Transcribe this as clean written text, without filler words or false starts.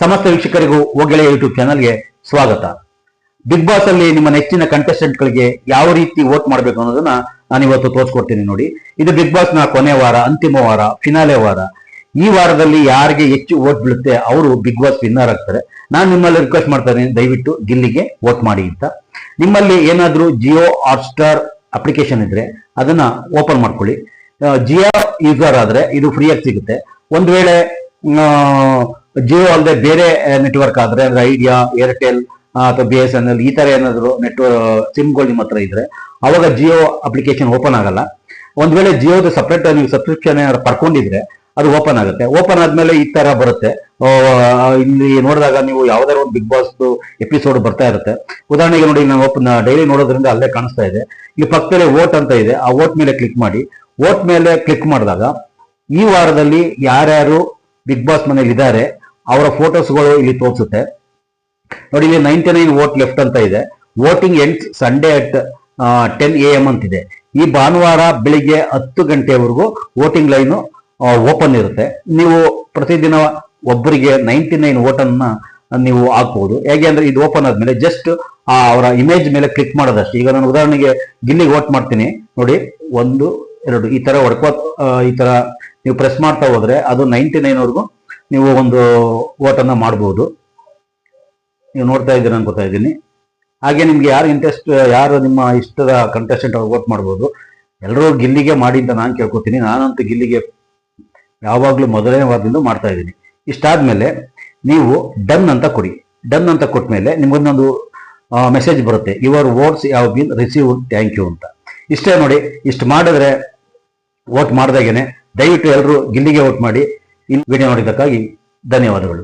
ಸಮಸ್ತ ವೀಕ್ಷಕರಿಗೂ ಒಗ್ಗೆಳೆ ಯೂಟ್ಯೂಬ್ ಚಾನಲ್ಗೆ ಸ್ವಾಗತ. ಬಿಗ್ ಬಾಸ್ ಅಲ್ಲಿ ನಿಮ್ಮ ನೆಚ್ಚಿನ ಕಂಟೆಸ್ಟೆಂಟ್ ಗಳಿಗೆ ಯಾವ ರೀತಿ ವೋಟ್ ಮಾಡಬೇಕು ಅನ್ನೋದನ್ನ ನಾನು ಇವತ್ತು ತೋರಿಸ್ಕೊಡ್ತೀನಿ ನೋಡಿ. ಇದು ಬಿಗ್ ಬಾಸ್ ನ ಕೊನೆ ವಾರ, ಅಂತಿಮ ವಾರ, ಫಿನಾಲೆ ವಾರ. ಈ ವಾರದಲ್ಲಿ ಯಾರಿಗೆ ಹೆಚ್ಚು ವೋಟ್ ಬೀಳುತ್ತೆ ಅವರು ಬಿಗ್ ಬಾಸ್ ವಿನ್ನರ್ ಆಗ್ತಾರೆ. ನಾನು ನಿಮ್ಮಲ್ಲಿ ರಿಕ್ವೆಸ್ಟ್ ಮಾಡ್ತಾ ಇದ್ದೀನಿ, ದಯವಿಟ್ಟು ಗಿಲ್ಲಿಗೆ ವೋಟ್ ಮಾಡಿ ಅಂತ. ನಿಮ್ಮಲ್ಲಿ ಏನಾದ್ರೂ ಜಿಯೋ ಹಾಟ್ಸ್ಟಾರ್ ಅಪ್ಲಿಕೇಶನ್ ಇದ್ರೆ ಅದನ್ನ ಓಪನ್ ಮಾಡ್ಕೊಳ್ಳಿ. ಜಿಯೋ ಯೂಸರ್ ಆದ್ರೆ ಇದು ಫ್ರೀಯಾಗಿ ಸಿಗುತ್ತೆ. ಒಂದ್ ವೇಳೆ ಜಿಯೋ ಅಲ್ಲದೆ ಬೇರೆ ನೆಟ್ವರ್ಕ್ ಆದ್ರೆ ಅಂದ್ರೆ ಐಡಿಯಾ, ಏರ್ಟೆಲ್ ಅಥವಾ BSNL ಈ ತರ ಏನಾದ್ರು ಸಿಮ್ಗಳು ನಿಮ್ಮ ಹತ್ರ ಇದ್ರೆ ಅವಾಗ ಜಿಯೋ ಅಪ್ಲಿಕೇಶನ್ ಓಪನ್ ಆಗಲ್ಲ. ಒಂದ್ ವೇಳೆ ಜಿಯೋದ ಸಪ್ರೇಟ್ ನೀವು ಸಬ್ಸ್ಕ್ರಿಪ್ಷನ್ ಏನಾದ್ರು ಪಡ್ಕೊಂಡಿದ್ರೆ ಅದು ಓಪನ್ ಆಗುತ್ತೆ. ಓಪನ್ ಆದ್ಮೇಲೆ ಈ ತರ ಬರುತ್ತೆ. ಇಲ್ಲಿ ನೋಡಿದಾಗ ನೀವು ಯಾವ್ದಾದ್ರು ಒಂದು ಬಿಗ್ ಬಾಸ್ ಎಪಿಸೋಡ್ ಬರ್ತಾ ಇರುತ್ತೆ. ಉದಾಹರಣೆಗೆ ನೋಡಿ, ನಾನು ಡೈಲಿ ನೋಡೋದ್ರಿಂದ ಅಲ್ಲೇ ಕಾಣಿಸ್ತಾ ಇದೆ. ಇಲ್ಲಿ ಪಕ್ಕದಲ್ಲಿ ವೋಟ್ ಅಂತ ಇದೆ, ಆ ವೋಟ್ ಮೇಲೆ ಕ್ಲಿಕ್ ಮಾಡಿ. ವೋಟ್ ಮೇಲೆ ಕ್ಲಿಕ್ ಮಾಡಿದಾಗ ಈ ವಾರದಲ್ಲಿ ಯಾರ್ಯಾರು ಬಿಗ್ ಬಾಸ್ ಮನೇಲಿ ಇದ್ದಾರೆ ಅವರ ಫೋಟೋಸ್ಗಳು ಇಲ್ಲಿ ತೋರಿಸುತ್ತೆ ನೋಡಿ. ಇಲ್ಲಿ 99 ವೋಟ್ ಲೆಫ್ಟ್ ಅಂತ ಇದೆ. Voting ends Sunday at 10 AM ಅಂತಿದೆ. ಈ ಭಾನುವಾರ ಬೆಳಿಗ್ಗೆ 10 ಗಂಟೆವರೆಗೂ ವೋಟಿಂಗ್ ಲೈನ್ ಓಪನ್ ಇರುತ್ತೆ. ನೀವು ಪ್ರತಿದಿನ ಒಬ್ಬರಿಗೆ 99 ವೋಟನ್ನ ನೀವು ಹಾಕ್ಬಹುದು. ಹೇಗೆ ಅಂದ್ರೆ ಇದು ಓಪನ್ ಆದ್ಮೇಲೆ ಜಸ್ಟ್ ಅವರ ಇಮೇಜ್ ಮೇಲೆ ಕ್ಲಿಕ್ ಮಾಡೋದಷ್ಟೇ. ಈಗ ನಾನು ಉದಾಹರಣೆಗೆ ಗಿಲ್ಲಿಗೆ ವೋಟ್ ಮಾಡ್ತೀನಿ ನೋಡಿ, 1 2 ಈ ತರ ಈ ತರ ನೀವು ಪ್ರೆಸ್ ಮಾಡ್ತಾ ಹೋದ್ರೆ ಅದು 99 ವರೆಗೂ ನೀವು ಒಂದು ವೋಟನ್ನ ಮಾಡಬಹುದು. ನೀವು ನೋಡ್ತಾ ಇದ್ದೀರ ಅನ್ಕೋತಾ ಇದ್ದೀನಿ. ಹಾಗೆ ನಿಮ್ಗೆ ಯಾರು ನಿಮ್ಮ ಇಷ್ಟದ ಕಂಟೆಸ್ಟೆಂಟ್ ಅವ್ರು ವೋಟ್ ಮಾಡ್ಬೋದು. ಎಲ್ಲರೂ ಗಿಲ್ಲಿಗೆ ಮಾಡಿ ಅಂತ ನಾನು ಕೇಳ್ಕೊತೀನಿ. ನಾನಂತೂ ಗಿಲ್ಲಿಗೆ ಯಾವಾಗಲೂ ಮೊದಲನೇ ವಾರದಿಂದ ಮಾಡ್ತಾ ಇದ್ದೀನಿ. ಇಷ್ಟಾದ್ಮೇಲೆ ನೀವು ಡನ್ ಅಂತ ಕೊಡಿ. ಡನ್ ಅಂತ ಕೊಟ್ಟ ಮೇಲೆ ನಿಮ್ಗೊಂದೊಂದು ಮೆಸೇಜ್ ಬರುತ್ತೆ, your votes have been received, thank you ಅಂತ. ಇಷ್ಟೇ ನೋಡಿ. ಇಷ್ಟು ಮಾಡಿದ್ರೆ ವೋಟ್ ಮಾಡಿದಾಗೇನೆ ದಯವಿಟ್ಟು ಎಲ್ಲರೂ ಗಿಲ್ಲಿಗೆ ವೋಟ್ ಮಾಡಿ. ವಿಡಿಯೋ ನೋಡಿದ್ದಕ್ಕಾಗಿ ಧನ್ಯವಾದಗಳು.